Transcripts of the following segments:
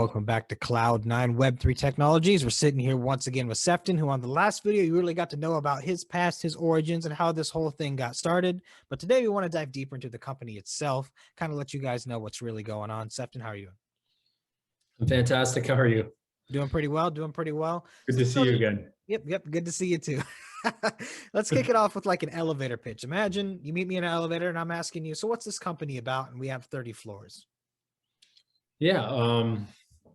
welcome back to Cloud9 Web3 Technologies. We're sitting here once again with Sefton, who on the last video, you really got to know about his past, his origins, and how this whole thing got started. But today we want to dive deeper into the company itself, kind of let you guys know what's really going on. Sefton, how are you? I'm fantastic. How are you? Doing pretty well, doing pretty well. Good to see you again. Yep, good to see you too. Let's kick it off with like an elevator pitch. Imagine you meet me in an elevator and I'm asking you, so what's this company about? And we have 30 floors. Yeah,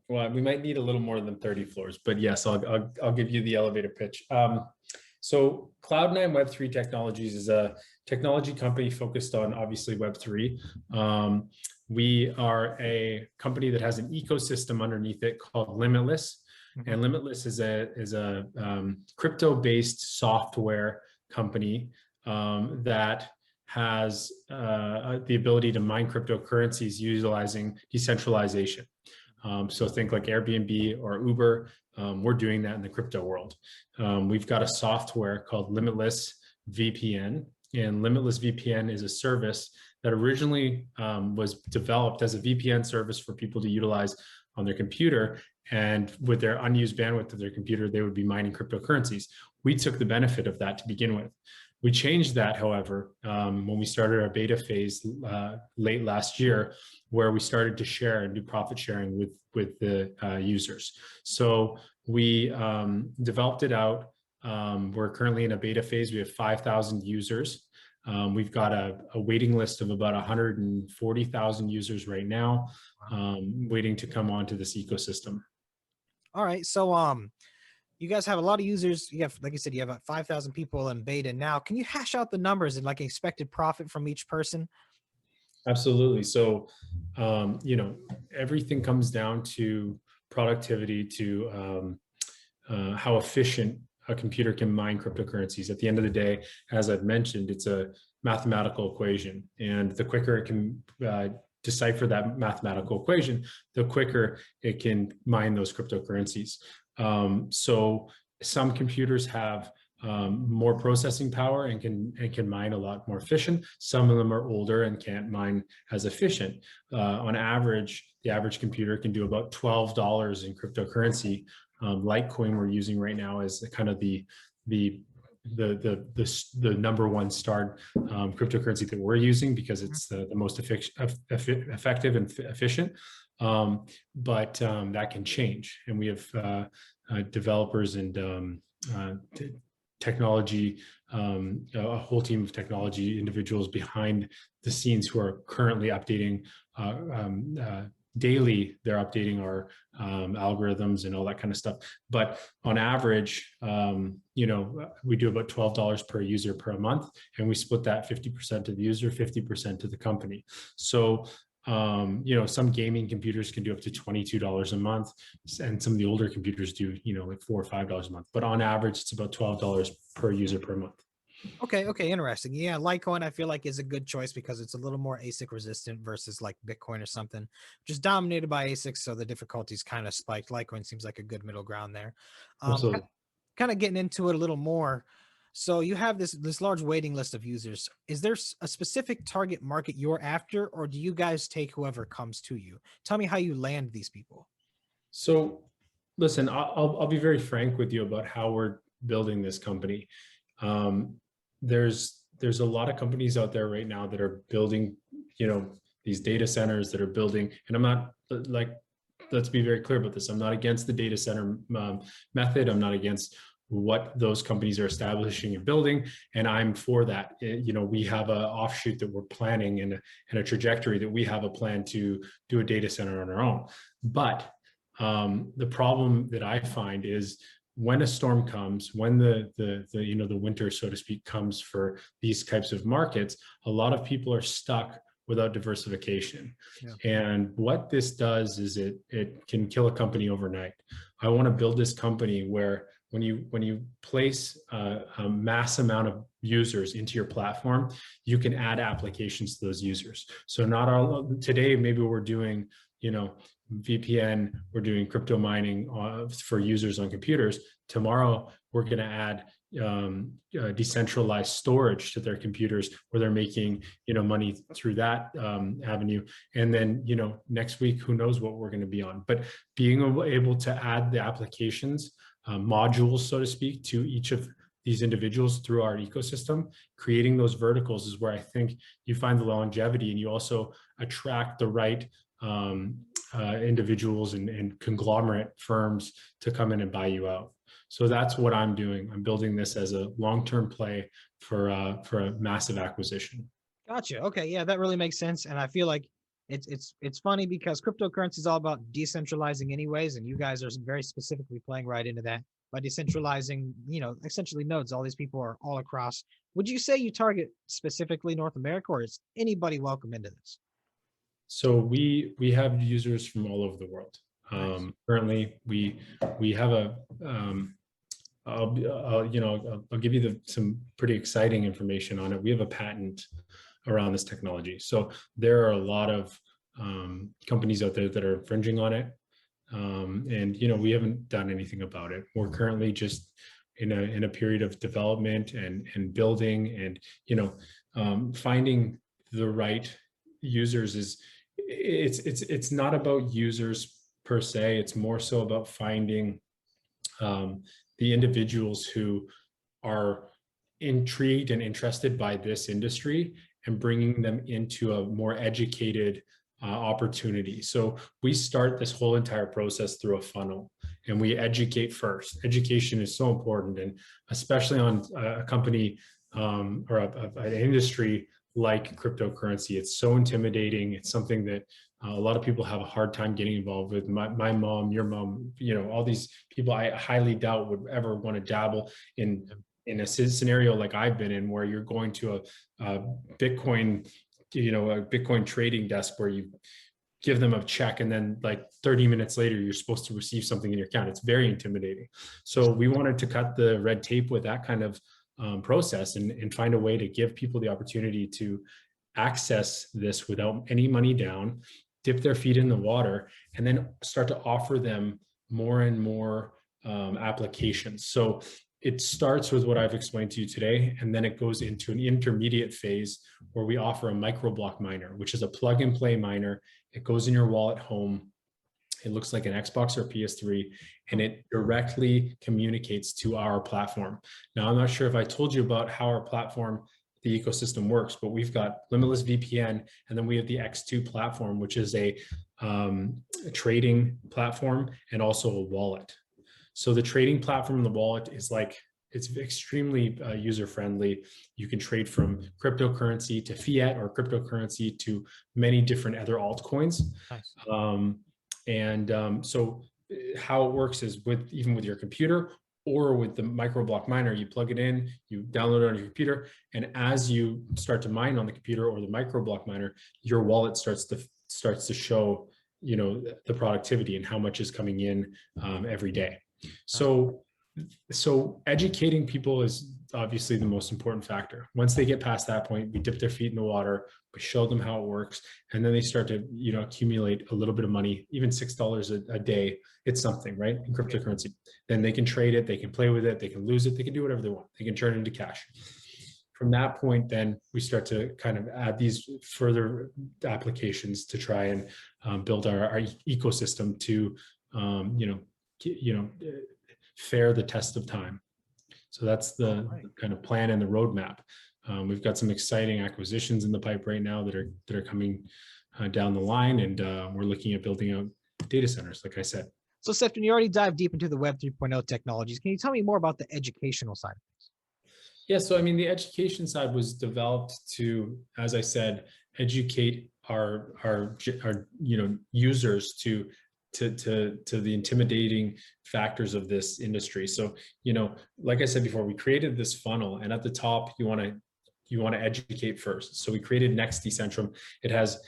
well, we might need a little more than 30 floors, but yes, I'll give you the elevator pitch. So Cloud9 Web3 Technologies is a technology company focused on obviously Web3. We are a company that has an ecosystem underneath it called Limitless. And Limitless is a crypto-based software company that has the ability to mine cryptocurrencies utilizing decentralization. So think like Airbnb or Uber. We're doing that in the crypto world. We've got a software called Limitless VPN, and Limitless VPN is a service that originally was developed as a VPN service for people to utilize on their computer. And with their unused bandwidth of their computer, they would be mining cryptocurrencies. We took the benefit of that to begin with. We changed that, however, when we started our beta phase late last year, where we started to share and do profit sharing with the users. So we developed it out. We're currently in a beta phase. We have 5,000 users. We've got a waiting list of about 140,000 users right now, waiting to come onto this ecosystem. All right, so you guys have a lot of users. You have, like you said, you have about 5,000 people in beta now. Can you hash out the numbers and like expected profit from each person? Absolutely. So, everything comes down to productivity, to how efficient a computer can mine cryptocurrencies. At the end of the day, as I've mentioned, it's a mathematical equation, and the quicker it can decipher that mathematical equation, the quicker it can mine those cryptocurrencies. So some computers have more processing power and can mine a lot more efficient. Some of them are older and can't mine as efficient. On average, the average computer can do about $12 in cryptocurrency. Litecoin we're using right now is kind of the number one starred cryptocurrency that we're using because it's the most effective and efficient. But that can change, and we have developers and technology, a whole team of technology individuals behind the scenes who are currently updating daily. They're updating our algorithms and all that kind of stuff. But on average, we do about $12 per user per month, and we split that 50% to the user, 50% to the company. So some gaming computers can do up to $22 a month, and some of the older computers do, like $4 or $5 a month. But on average, it's about $12 per user per month. Okay, interesting. Yeah, Litecoin I feel like is a good choice because it's a little more ASIC resistant versus like Bitcoin or something, which is dominated by ASICs, so the difficulty's kind of spiked. Litecoin seems like a good middle ground there. Absolutely. Kind of getting into it a little more. So you have this large waiting list of users. Is there a specific target market you're after, or do you guys take whoever comes to you? Tell me how you land these people. So listen, I'll be very frank with you about how we're building this company. There's a lot of companies out there right now that are building, these data centers that are building, and I'm not let's be very clear about this. I'm not against the data center method. I'm not against what those companies are establishing and building, and I'm for that. We have an offshoot that we're planning and a trajectory that we have a plan to do a data center on our own. But the problem that I find is when a storm comes, when the winter, so to speak, comes for these types of markets, a lot of people are stuck without diversification. Yeah. And what this does is it can kill a company overnight. I want to build this company where when you place a mass amount of users into your platform, you can add applications to those users. So today, maybe we're doing, VPN, we're doing crypto mining for users on computers. Tomorrow, we're going to add decentralized storage to their computers where they're making, money through that avenue. And then, next week, who knows what we're going to be on. But being able to add the applications, modules, so to speak, to each of these individuals through our ecosystem, creating those verticals is where I think you find the longevity, and you also attract the right individuals and conglomerate firms to come in and buy you out. So that's what I'm doing. I'm building this as a long-term play for a massive acquisition. Gotcha. Okay, yeah, that really makes sense. And I feel like it's funny because cryptocurrency is all about decentralizing anyways, and you guys are very specifically playing right into that by decentralizing, essentially nodes. All these people are all across. Would you say you target specifically North America, or is anybody welcome into this? So we have users from all over the world. Nice. Currently, we have a I'll give you some pretty exciting information on it. We have a patent around this technology. So there are a lot of companies out there that are infringing on it. And, we haven't done anything about it. We're currently just in a period of development and building and, finding the right users it's not about users per se. It's more so about finding the individuals who are intrigued and interested by this industry and bringing them into a more educated opportunity. So we start this whole entire process through a funnel, and we educate first. Education is so important, and especially on a company or an industry like cryptocurrency. It's so intimidating. It's something that a lot of people have a hard time getting involved with. My mom, your mom, all these people I highly doubt would ever want to dabble in a scenario like I've been in, where you're going to a Bitcoin, a Bitcoin trading desk where you give them a check and then like 30 minutes later, you're supposed to receive something in your account. It's very intimidating. So we wanted to cut the red tape with that kind of process and find a way to give people the opportunity to access this without any money down, dip their feet in the water, and then start to offer them more and more applications. So it starts with what I've explained to you today, and then it goes into an intermediate phase where we offer a microblock miner, which is a plug and play miner. It goes in your wall at home. It looks like an Xbox or PS3, and it directly communicates to our platform. Now, I'm not sure if I told you about how our platform, the ecosystem works, but we've got Limitless VPN, and then we have the X2 platform, which is a trading platform and also a wallet. So the trading platform and the wallet is it's extremely user-friendly. You can trade from cryptocurrency to fiat or cryptocurrency to many different other altcoins. Nice. So how it works is even with your computer or with the microblock miner, you plug it in, you download it on your computer, and as you start to mine on the computer or the microblock miner, your wallet starts to show the productivity and how much is coming in every day. So educating people is obviously the most important factor. Once they get past that point, we dip their feet in the water, we show them how it works, and then they start to accumulate a little bit of money. Even $6 a day, it's something, right, in cryptocurrency. Then they can trade it, they can play with it, they can lose it, they can do whatever they want, they can turn it into cash. From that point, then we start to kind of add these further applications to try and build our ecosystem to fare the test of time. So that's the kind of plan and the roadmap. We've got some exciting acquisitions in the pipe right now that are coming down the line, and we're looking at building out data centers, like I said. So, Sefton, you already dived deep into the Web 3.0 technologies. Can you tell me more about the educational side of things? Yeah, so I mean, the education side was developed to, as I said, educate our users to the intimidating factors of this industry. So, like I said before, we created this funnel, and at the top, you want to educate first. So we created Next Decentrum. It has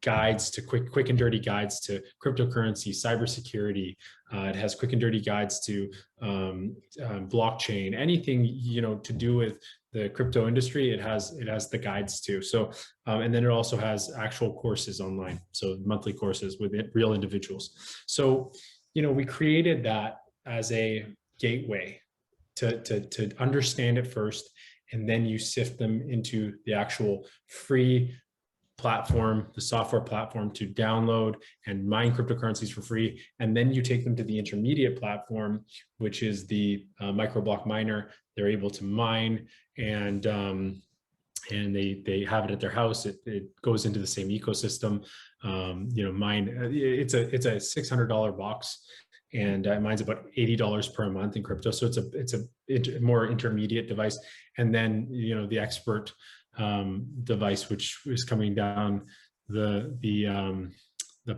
guides to quick and dirty guides to cryptocurrency, cybersecurity. It has quick and dirty guides to blockchain, anything to do with the crypto industry. It has the guides too. So and then it also has actual courses online, so monthly courses with real individuals. So we created that as a gateway to understand it first, and then you sift them into the actual free platform, the software platform to download and mine cryptocurrencies for free. And then you take them to the intermediate platform, which is the microblock miner. They're able to mine, and they have it at their house. It goes into the same ecosystem. Mine, it's a $600 box, and mine's about $80 per month in crypto. So it's a more intermediate device. And then, the expert device, which is coming down the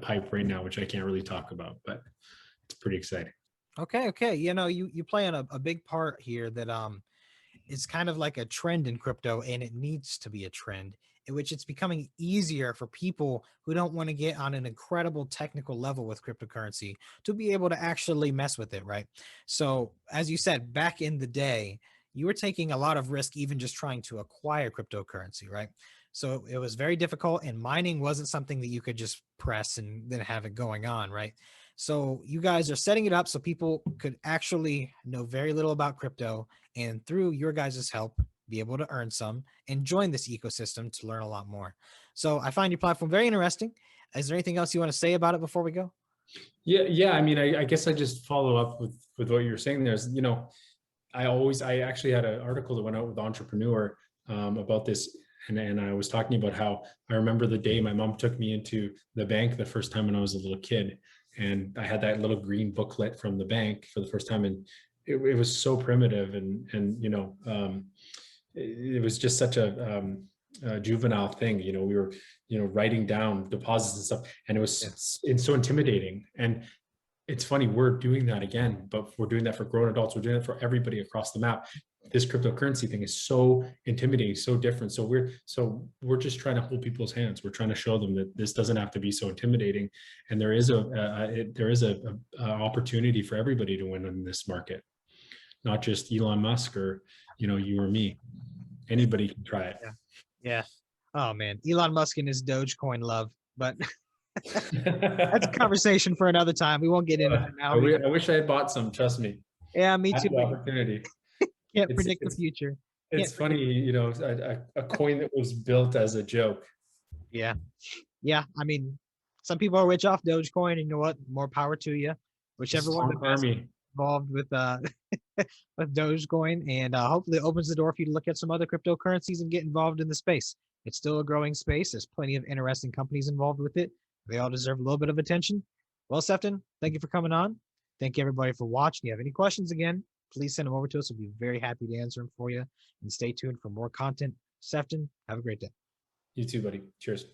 pipe right now, which I can't really talk about, but it's pretty exciting. Okay. You play on a big part here that it's kind of like a trend in crypto, and it needs to be a trend in which it's becoming easier for people who don't want to get on an incredible technical level with cryptocurrency to be able to actually mess with it, right? So, as you said, back in the day, you were taking a lot of risk even just trying to acquire cryptocurrency, right? So it was very difficult, and mining wasn't something that you could just press and then have it going on, right? So you guys are setting it up so people could actually know very little about crypto, and through your guys' help, be able to earn some and join this ecosystem to learn a lot more. So I find your platform very interesting. Is there anything else you want to say about it before we go? Yeah. I mean, I guess I just follow up with what you were saying. There's, I actually had an article that went out with Entrepreneur about this. And I was talking about how I remember the day my mom took me into the bank the first time when I was a little kid. And I had that little green booklet from the bank for the first time. And it was so primitive. It was just such a juvenile thing. We were, writing down deposits and stuff. And it was it's so intimidating. And it's funny, we're doing that again, but we're doing that for grown adults. We're doing it for everybody across the map. This cryptocurrency thing is so intimidating, so different. So we're just trying to hold people's hands. We're trying to show them that this doesn't have to be so intimidating, and there is a opportunity for everybody to win in this market, not just Elon Musk or you or me. Anybody can try it. Yeah. Oh man, Elon Musk and his Dogecoin love, but that's a conversation for another time. We won't get into it now. I wish I had bought some. Trust me. Yeah, me too. Opportunity. Can't predict the future. It's funny, a coin that was built as a joke. Yeah. I mean, some people are rich off Dogecoin, and you know what? More power to you. Whichever one involved with with Dogecoin, and hopefully it opens the door for you to look at some other cryptocurrencies and get involved in the space. It's still a growing space. There's plenty of interesting companies involved with it. They all deserve a little bit of attention. Well, Sefton, thank you for coming on. Thank you everybody for watching. If you have any questions, again, please send them over to us. We'll be very happy to answer them for you. And stay tuned for more content. Sefton, have a great day. You too, buddy. Cheers.